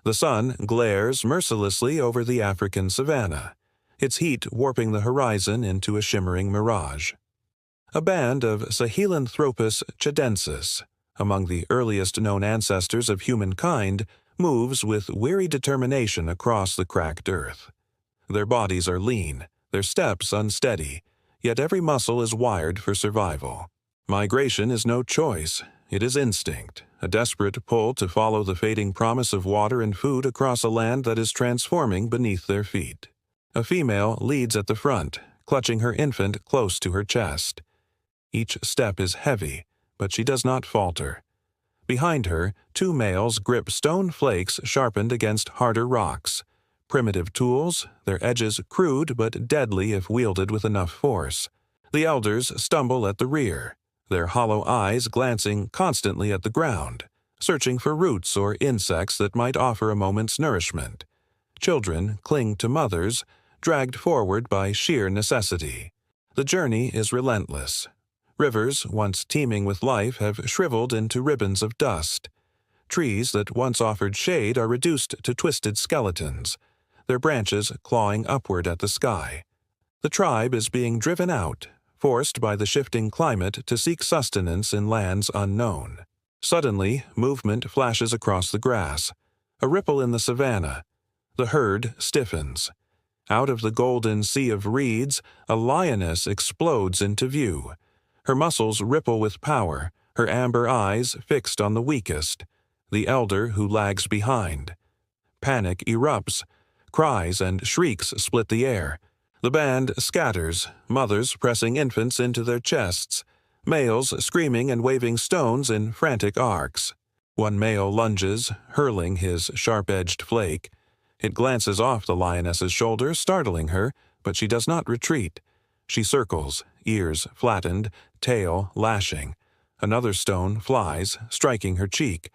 The sun glares mercilessly over the African savanna, its heat warping the horizon into a shimmering mirage. A band of Sahelanthropus tchadensis, among the earliest known ancestors of humankind, moves with weary determination across the cracked earth. Their bodies are lean, their steps unsteady, yet every muscle is wired for survival. Migration is no choice, it is instinct, a desperate pull to follow the fading promise of water and food across a land that is transforming beneath their feet. A female leads at the front, clutching her infant close to her chest. Each step is heavy, but she does not falter. Behind her, two males grip stone flakes sharpened against harder rocks. Primitive tools, their edges crude but deadly if wielded with enough force. The elders stumble at the rear, their hollow eyes glancing constantly at the ground, searching for roots or insects that might offer a moment's nourishment. Children cling to mothers, dragged forward by sheer necessity. The journey is relentless. Rivers, once teeming with life, have shriveled into ribbons of dust. Trees that once offered shade are reduced to twisted skeletons, their branches clawing upward at the sky. The tribe is being driven out, forced by the shifting climate to seek sustenance in lands unknown. Suddenly, movement flashes across the grass, a ripple in the savanna. The herd stiffens. Out of the golden sea of reeds, a lioness explodes into view. Her muscles ripple with power, her amber eyes fixed on the weakest, the elder who lags behind. Panic erupts. Cries and shrieks split the air. The band scatters, mothers pressing infants into their chests, males screaming and waving stones in frantic arcs. One male lunges, hurling his sharp-edged flake. It glances off the lioness's shoulder, startling her, but she does not retreat. She circles, ears flattened, tail lashing. Another stone flies, striking her cheek.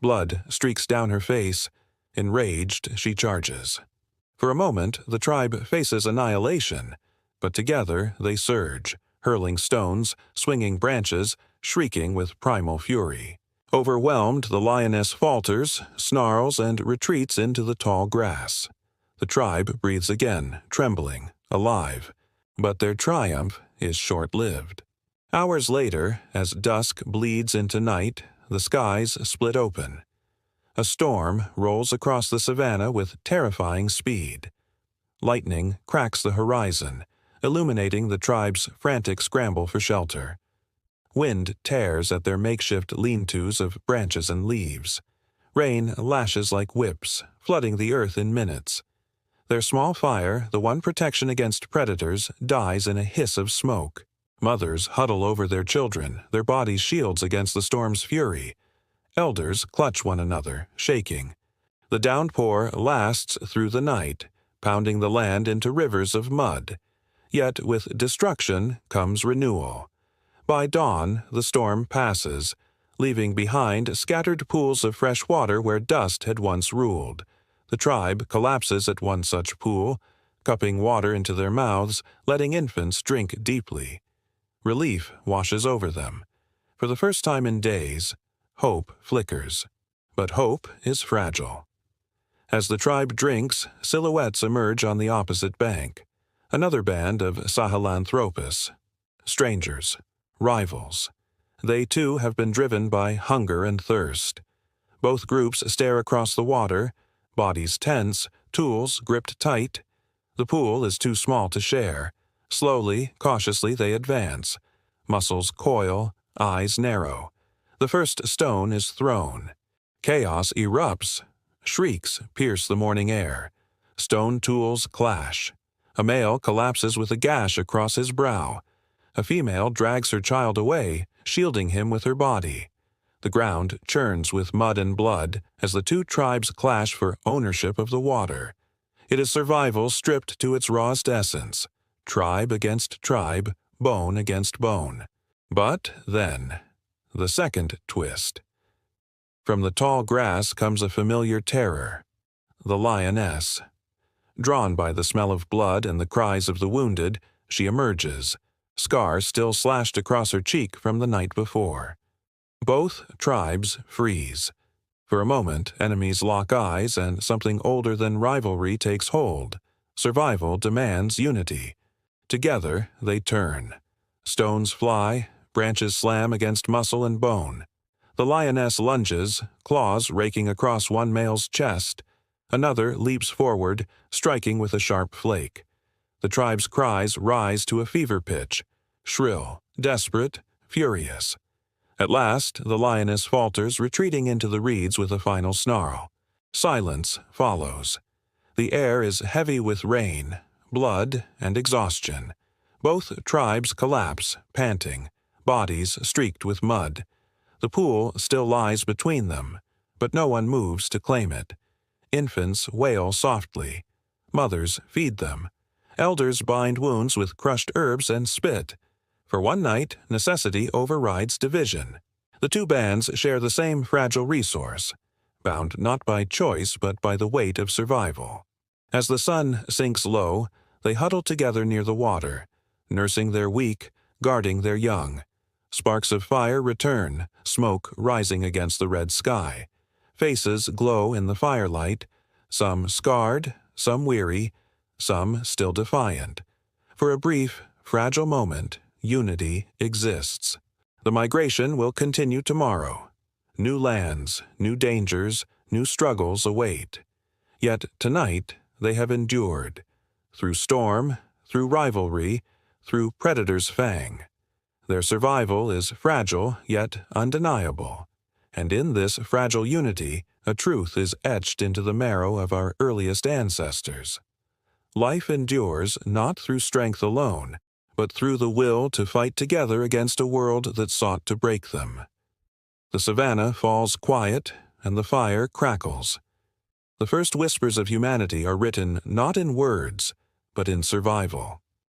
Blood streaks down her face. Enraged, she charges. For a moment, the tribe faces annihilation, but together they surge, hurling stones, swinging branches, shrieking with primal fury. Overwhelmed, the lioness falters, snarls, and retreats into the tall grass. The tribe breathes again, trembling, alive. But their triumph is short-lived. Hours later, as dusk bleeds into night, the skies split open. A storm rolls across the savanna with terrifying speed. Lightning cracks the horizon, illuminating the tribe's frantic scramble for shelter. Wind tears at their makeshift lean-tos of branches and leaves. Rain lashes like whips, flooding the earth in minutes. Their small fire, the one protection against predators, dies in a hiss of smoke. Mothers huddle over their children, their bodies shields against the storm's fury. Elders clutch one another, shaking. The downpour lasts through the night, pounding the land into rivers of mud. Yet with destruction comes renewal. By dawn, the storm passes, leaving behind scattered pools of fresh water where dust had once ruled. The tribe collapses at one such pool, cupping water into their mouths, letting infants drink deeply. Relief washes over them. For the first time in days, hope flickers. But hope is fragile. As the tribe drinks, silhouettes emerge on the opposite bank. Another band of Sahelanthropus. Strangers. Rivals. They too have been driven by hunger and thirst. Both groups stare across the water, bodies tense, tools gripped tight. The pool is too small to share. Slowly, cautiously they advance. Muscles coil, eyes narrow. The first stone is thrown. Chaos erupts. Shrieks pierce the morning air. Stone tools clash. A male collapses with a gash across his brow. A female drags her child away, shielding him with her body. The ground churns with mud and blood as the two tribes clash for ownership of the water. It is survival stripped to its rawest essence, tribe against tribe, bone against bone. But then, the second twist. From the tall grass comes a familiar terror, the lioness. Drawn by the smell of blood and the cries of the wounded, she emerges, scars still slashed across her cheek from the night before. Both tribes freeze. For a moment, enemies lock eyes and something older than rivalry takes hold. Survival demands unity. Together, they turn. Stones fly, branches slam against muscle and bone. The lioness lunges, claws raking across one male's chest. Another leaps forward, striking with a sharp flake. The tribe's cries rise to a fever pitch, shrill, desperate, furious. At last, the lioness falters, retreating into the reeds with a final snarl. Silence follows. The air is heavy with rain, blood, and exhaustion. Both tribes collapse, panting, bodies streaked with mud. The pool still lies between them, but no one moves to claim it. Infants wail softly. Mothers feed them. Elders bind wounds with crushed herbs and spit. For one night, necessity overrides division. The two bands share the same fragile resource, bound not by choice but by the weight of survival. As the sun sinks low, they huddle together near the water, nursing their weak, guarding their young. Sparks of fire return, smoke rising against the red sky. Faces glow in the firelight, some scarred, some weary, some still defiant. For a brief, fragile moment, unity exists. The migration will continue tomorrow. New lands, new dangers, new struggles await. Yet tonight they have endured. Through storm, through rivalry, through predator's fang. Their survival is fragile yet undeniable. And in this fragile unity, a truth is etched into the marrow of our earliest ancestors. Life endures not through strength alone, but through the will to fight together against a world that sought to break them. The Savannah falls quiet, and the fire crackles. The first whispers of humanity are written not in words, but in survival.